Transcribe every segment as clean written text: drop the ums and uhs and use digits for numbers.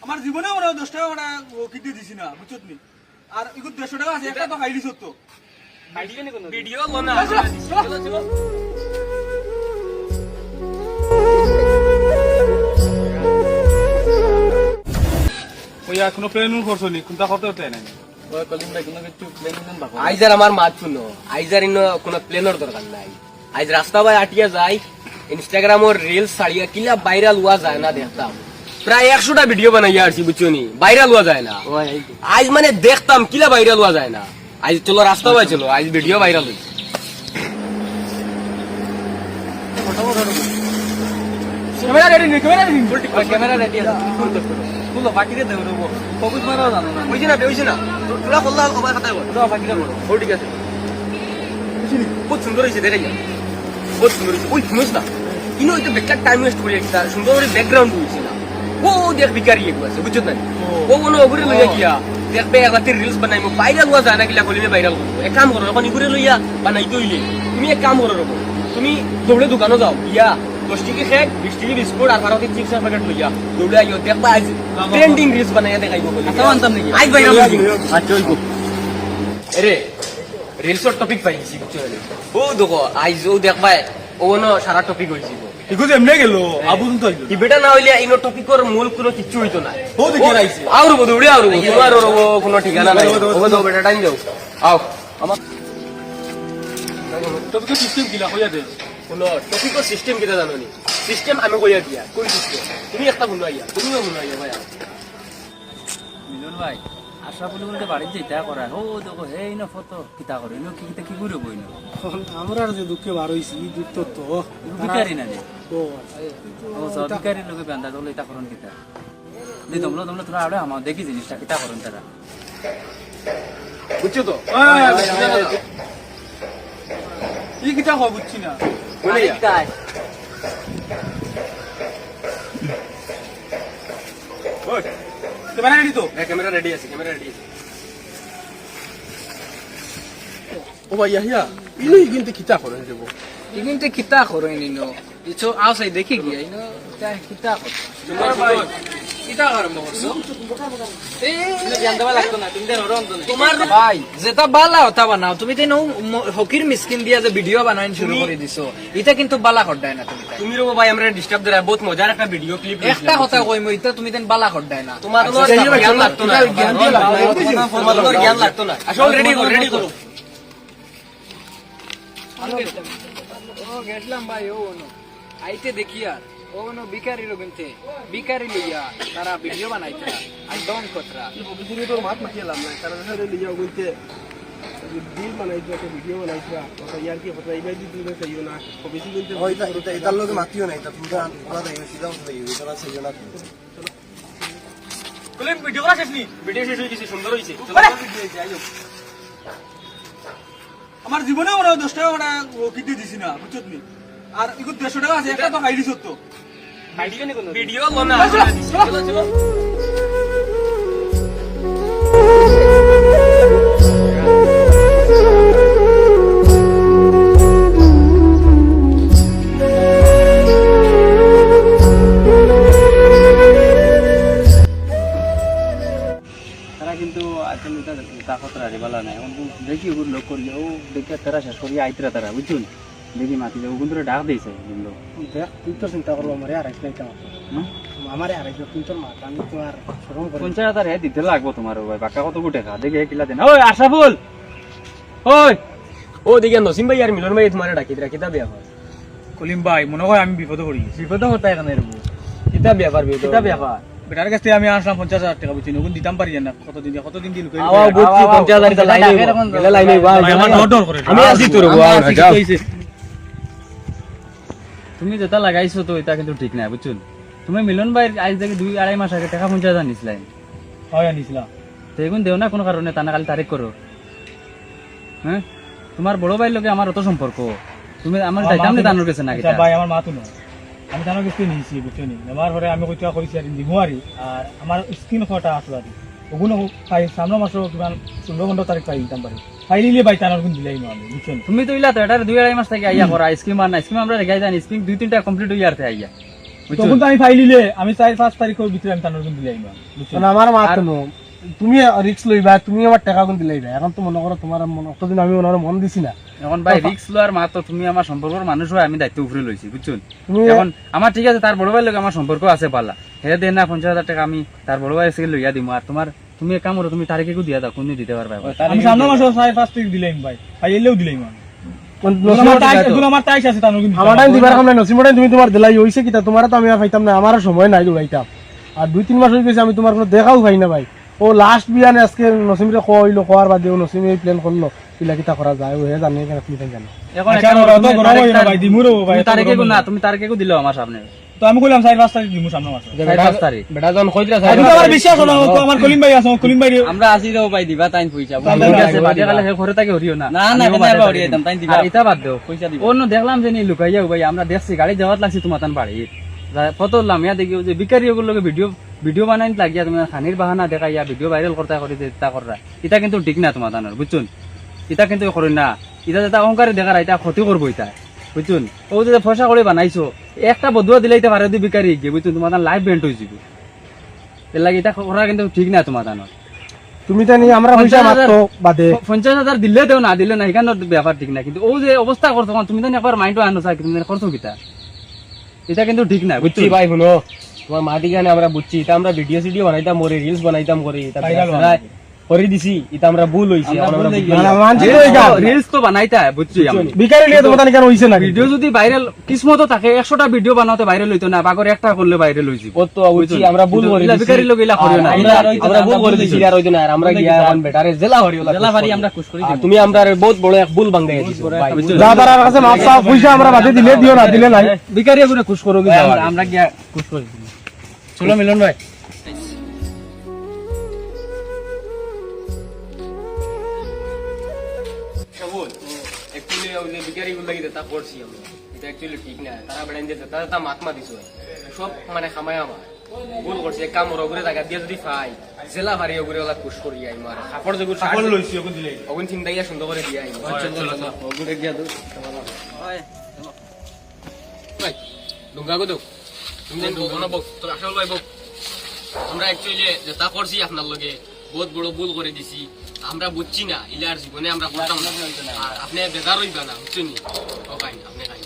আমার জীবনে ওরা 10 টাকা ওরা কিনতে দিছি না বুঝছত নি আর ইগু 150 টাকা আছে একটা তো খাই দিছত তো ভিডিও লনা ওয়া কোনো প্ল্যান করছ নি কোনটা করতে হতে নাই ওই কলিম ভাই কোনো কিছু প্ল্যান দেন বাবা আইজার আমার মাত শুনো আইজার ইনো কোনো প্ল্যানের দরকার নাই আইজ রাস্তা বাই আটিয়া যায় ইনস্টাগ্রাম और रील्स साड़िया किला वायरल हुआ जाए ना देखता প্রায় 100টা ভিডিও বানাইয়া আসি বুঝছনি ভাইরাল हुआ যায় না আজ মানে দেখতাম কিলা ভাইরাল हुआ যায় না আজ চলো রাস্তা বাই চলো আজ ভিডিও ভাইরাল হইছে ক্যামেরা রেডি আছে তুলো বাকি রে দেব ফোকাস মারাও জানো না হইছে না তোরা বললা কবার কথা বল তোরা বাকি রে বলো ও ঠিক আছে বহুত সুন্দর হইছে দেখাই বহুত সুন্দর হইছে ওই শুনোস না ইনো এটা বেকার টাইম ওয়েস্ট করে একটা সুন্দর করে ব্যাকগ্রাউন্ড হইছে না ও দেখ বিকারি এক আছে বুঝছ না ও কোনো ওগুরে লইয়া গিয়া দেখবে একবার রিলস বানাইমু ভাইরাল হওয়া যায় না কিলা বলিলে ভাইরাল করব এক কাম করো এখন ইগুরে লইয়া বানাই দইলে তুমি এক কাম করো রকম তুমি দৌড়ে দোকানে যাও ইয়া 10 টাকা কেক 20 টাকা বিস্কুট আর 12 টাকা চিপসের প্যাকেট লইয়া দৌড়ে আইও দেখবা আজ ট্রেন্ডিং রিলস বানাইয়া দেখাইবো বলি আচ্ছা আনতাম নাকি আজ ভাইরাল হইছে আচ্ছা ওইগো আরে রিলসর টপিক পাইছি বুঝছো ও দেখো আজ ও দেখবা ও ন সারা টপিক হইছি ইগু এমনে গেল আবু তো আইলো কি বেটা না হইলে ইনো টপিকর মূল কোনো কিছু হইতো না ও দেখে আইছে আউর বদুড়ি আউর তোমার কোনো ঠিকানা নাই ও দাও বেটা টাইম দাও আও আমার টপিক সিস্টেম কিলা কইয়া দে কোনো টপিকর সিস্টেম কিটা জানো নি সিস্টেম আমি কইয়া দিয়া কোন সিস্টেম তুমি একটা বুনাইয়া তুমিও বুনাইয়া ভাই মিলন ভাই আশরাফুল বলতে বাড়ি যেটা করা ও দেখো এই না ফটো কিতা করে ইনো কি কিতা কি করে বইনো আমরা যে দুঃখে বার হইছি দুঃখ তো ভিখারি না রে ও ও সব ভিখারি লোকে বান্দা দলে এটা করন কিতা দি তোমরা তোরা আড়ে আমার দেখি জিনিসটা কিতা করন তারা বুঝছো তো ই কিটা হয় বুঝছি না বুনাইয়া ওই ক্যামেরা রেডি তো ক্যামেরা রেডি আছে ক্যামেরা রেডি আছে ও ভাই ইয়া ইনো কিন্তু কিতা করেন দেব কিন্তু কিতা করই নিনো ইছো আউসাই দেখি গিয়া ইনো তা কিতা কর কিতা করম বসো এই জানদাবা লাগতো না তুমি দেন রন তো তোমার ভাই যেটা বালা হতা বানাও তুমি দেন হকির মিসকিন দিয়া যে ভিডিও বানাইন শুরু করে দিছো এটা কিন্তু বালা করদাই না তুমি তুমি রো ভাই আমরা ডিস্টার্ব দেরা বহুত মজার একটা ভিডিও ক্লিপ একটা কথা কইমু এটা তুমি দেন বালা করদাই না তোমার জ্ঞান লাগতো না তোমার জ্ঞান লাগতো না আসলে রেডি করো ও গেটলাম ভাই ও নো আইতে দেখি আর ও নো বিকারি রগনতে বিকারি লইয়া তারা ভিডিও বানাইতা আর ডন কতরা বুঝিনি তোর মাত মাখিলাম না কারণ হলে লিয়া বলতে দিল বানাইছো একটা ভিডিও বানাইছো কথা ইয়ার কি কথা ইবাই দি দিলে চাইও না বেশি বলতে হয় এটা এটার লগে মাতিও না এটা তুমি আলাদা সিধা উঠে যাবে এটা চাইও না কলিম ভিডিও করা শেষ নি ভিডিও শেষ হয়ে গেছে সুন্দর হইছে আমার জীবনে ওরা 10 টাকা ওরা কিনতে দিছি না বুঝছত নি আর ইগু 150 টাকা আছে একটা তো খাই দিছত তো ভিডিও লনা তারা কিন্তু আসলে এটা কতরা রিবালা নাই দেখি ওগুলো লোক করিয়া ও দেখে তারা শেষ করিয়া আইতরা তারা বুঝুন দেখি মাতি যাও ওগুলো ডাক দিয়েছে বুঝলো দেখ তুই তো চিন্তা করবো আমারে আর আইস নাই কেমন আমারে আর আইস তুই তোর মাথা আমি তো আর শরম করে 50,000 দিতে লাগবো তোমার ভাই বাক্কা কত গুটে খা দেখি কিলা দেন ওই আশরাফুল ওই ও দেখি নসিম ভাই আর মিলন ভাই তোমার ডাকি দা বিয়া হয় কলিম ভাই মনে হয় আমি বিপদে পড়ি গেছি বিপদ হতা এখানে রবো কিতা ব্যাপার কিতা ব্যাপার বেটার কাছ থেকে আমি আসলাম 50,000 টাকা বুঝছি ওগুন দিতাম পারি না কতদিন দিল আওয়া বুঝছি 50,000 টাকা লাইনে আমার ডর করে আমি আসি তোর যাও তুমি যেটা লাগাইছো তো এটা কিন্তু ঠিক না বুঝছো তুমি মিলন ভাই আজ থেকে 2-2.5 মাস আগে টাকা 50,000 নিছিলাই হয় আনিছিলাম তো এগুন দেও না কোনো কারণে তা না খালি তারিখ করো হ্যাঁ তোমার বড় ভাইয়ের লগে আমার অত সম্পর্ক তুমি আমার যাইতাম না দানোর কাছে না এটা ভাই আমার মাতো না আমি দানোর কাছে নিয়েছি বুঝছো নি আমার ঘরে আমি কইতা কইছি আর দিমু আর আমার স্কিন ফটা আছে আর ওগুলো পাই সামনে মাসে কিমান 16 তারিখ পাই দিতাম পারি ফাইনালি ভাই তার কোন দিলাই আমি বুঝছেন তুমি তো ইলা তো এটা 2-2.5 মাস থেকে আইয়া করা আইসক্রিম আর না আইসক্রিম আমরা রেখাই জানি স্প্রিং 2-3টা কমপ্লিট হই আর আইয়া বুঝছো তখন তো আমি ফাইলিলে আমি 4-5 তারিখের ভিতরে আমি তার কোন দিলাই আমি বুঝছেন মানে আমার মাত নো তুমি রিস্ক লইবা তুমি আমার টাকা কোন দিলাইবা এখন তো মনে করো তোমার মন অতদিন আমি ওনার মন দিছি না এখন ভাই রিস্ক লওয়ার মা তো তুমি আমার সম্পর্কের মানুষ হয় আমি দায়িত্ব উপরে লইছি বুঝছো তুমি এখন আমার ঠিক আছে তার বড় ভাইয়ের লগে আমার সম্পর্ক আছে পালা হে দেন না 50,000 টাকা আমি তার বড় ভাইয়ের থেকে লইয়া দিমু আর তোমার তুমি এক কাম করো তুমি তারিখে কো দিয়া দাও কোন দিন দিতে পারবে আমি সামনে মাসে 4-5 তারিখ দিলাই ভাই ফাইলেও দিলাই আমি আমার তাইস আছে তার কোন আমার টাইম দিবার কাম নাই নসিমর টাইম তুমি তোমার দিলাই হইছে কিতা তোমার তো আমি আর পাইতাম না আমার সময় নাই দৌড়াইতাম আর 2-3 মাস হয়ে গেছে আমি তোমার কোনো দেখাও পাই না ভাই ও লাস্ট বিয়ানে আজকে নসিমরে কইলো কোয়ার বাদে ও নসিম এই প্ল্যান করলো কিলা কিতা করা যায় ও হে জানে কেন তুমি জানো এখন আচ্ছা, ওরা তো গরম হই না ভাই, দিমুরও ভাই, তুমি এত তারিখে গরম কো না হই না। তুমি তারিখে কো দিলো আমার সামনে তো আমি কইলাম 4-5 তারিখ দিমু সামনে মাসে 5 তারিখ বেটা জন কইরা আমি তো আমার বিশ্বাস হলো না, তো আমার কলিম ভাই আছে কলিম ভাই আমরা আসি দেও ভাই দিবা তাইন পয়সা তাইন ঠিক আছে দিবা, বাদে গেলে হে ঘরে থেকে হরিও না না, না, আমিও কেন বাদে আবার থাকি। হরিয়ে দিতাম, তাইন দিবা। আর ইটা বাদ দেও পয়সা দিবা অন্য দেখলাম যে নি লুকাইয়া ভাই আমরা দেখছি গাড়ি যাওয়াত লাগছি তোমার তান বাড়ি কত লামিয়া দেখি যে বিকারি ওগুলোকে ভিডিও বানাই লাগিয়া তুমি খানির বাহানা দেখাইয়া ভিডিও ভাইরাল করতে করি যে তা কররা এটা কিন্তু ঠিক না তোমার তানোর বুঝছুন এটা কিন্তু করি না এটা যেটা অহংকারে দেখার এটা ক্ষতি করবো এটা বুঝছুন ও যে ফসা করে বানাইছো একটা বদুয়া দিলাইতে পারে দি বিকারি গিয়ে বুঝছুন তোমার তার লাইফ বেন্ট হয়ে যাবে এর লাগে এটা করা কিন্তু ঠিক না তোমার তানোর তুমি জানি আমরা পয়সা মাত্র বাদে 50,000 দিলে দেও না দিলে না এখানে ব্যাপার ঠিক না কিন্তু ও যে অবস্থা করছো তুমি তো একবার মাইন্ডও আনো চাই তুমি করছো কিতা এটা কিন্তু ঠিক না বুঝছি ভাই শুনো তোমার মাটি গানে আমরা বুঝছি এটা আমরা ভিডিও সিডিও বানাইতাম করে রিলস বানাইতাম করে এটা করে দিছি এটা আমরা ভুল হইছে এখন আমরা মানছি তো এই গান রিলস তো বানাইতা বুঝছি আমি বিকারি লিয়ে তোমার কেন হইছে না ভিডিও যদি ভাইরাল কিসমত থাকে 100টা ভিডিও বানাতে ভাইরাল হইতো না বাগর একটা করলে ভাইরাল হইছি ও তো বুঝছি আমরা ভুল করে দিছি বিকারি লোক ইলা করিও না আমরা ভুল করে দিছি আর হইতো না আর আমরা গিয়া এখন বেটারে জেলা হরিওলা জেলা বাড়ি আমরা খুশ করি আর তুমি আমরা বহুত বড় এক ভুল বাঙ্গাই দিছো ভাই যা তার কাছে মাপ চাও পয়সা আমরা বাদে দিলে দিও না দিলে নাই বিকারি করে খুশ করো আমরা গিয়া খুশ করি চলো মিলন ভাই एक्चुअली ওই যে বিকারি গুলো লাগিতে তা করছি আমরা এটা एक्चुअली ঠিক না তারা বেড়াই দিতে তারা তা মাতমা দিছো সব মানে খামায় আমার ভুল করছে এক কাম ওর উপরে টাকা দিয়ে যদি পাই জেলা ভারি উপরে ওলা কুশ করি আই মার কাপড় জগুর সকল লইছি ওকে দিলাই অগুন চিন্তা ইয়া সুন্দর করে দিয়ে আই চলো ওগুরে গিয়া দো ভাই লুঙ্গা গো দো তুমি দেন বো না বো তো আসল ভাই বো আমরা एक्चुअली যে তা করছি আপনার লগে বহুত বড় ভুল করে দিছি আমরা বুঝছি না ইলার জীবনে আমরা করতাম না আর আপনি বেজার হইবা না বুঝছেন ও ভাই আপনি খাই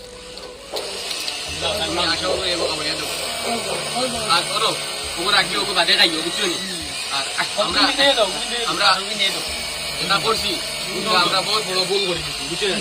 আমি আশা করবো এগো খাবার দাও আর করো ওগুলো রাখলে ওকে বাদে খাইও বুঝছেন আর আমরা আমরা এটা করছি আমরা বহুত বড় ভুল করে দিছি বুঝছেন